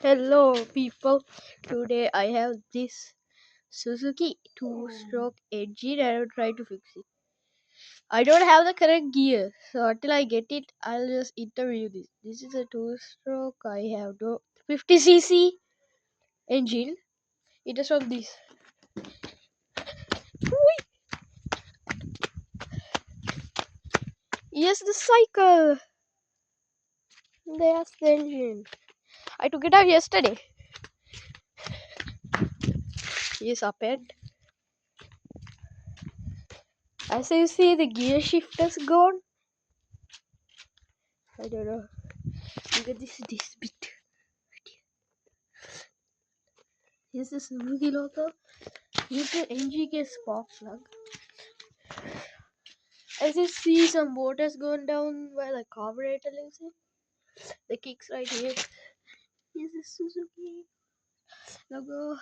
Hello people, today I have this Suzuki 2-stroke engine and I'll try to fix it. I don't have the correct gear, so until I get it, I'll just interview this. This is a 2-stroke, I have no 50cc engine. It is from this. Whee! Yes, the cycle! There's the engine. I took it out yesterday. Yes, up it. As you see, the gear shifter's gone. I don't know. Look at this bit. Here's the Suzuki logo. Here's the NGK spark plug. As you see, some water's going down where the carburetor lives in. The kicks right here. Here's the Suzuki logo.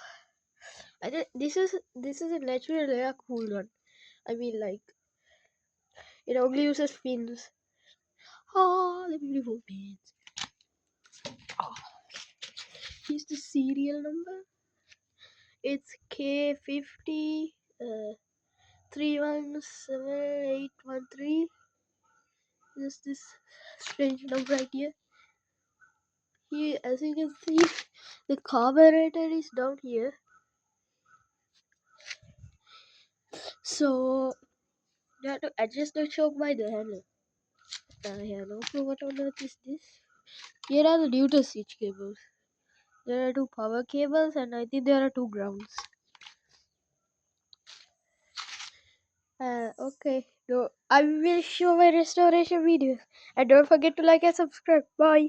I think this is a natural air cooled one. I mean, like, it only uses fins. Oh, the beautiful fins. Oh, here's the serial number. It's K50 317813. There's this strange number right here. Here, as you can see, the carburetor is down here. So you have to adjust the choke by the handle. I have no clue what on earth is this. Here are the neutral switch cables. There are two power cables and I think there are two grounds. Okay. No, I will show my restoration videos. And don't forget to like and subscribe. Bye.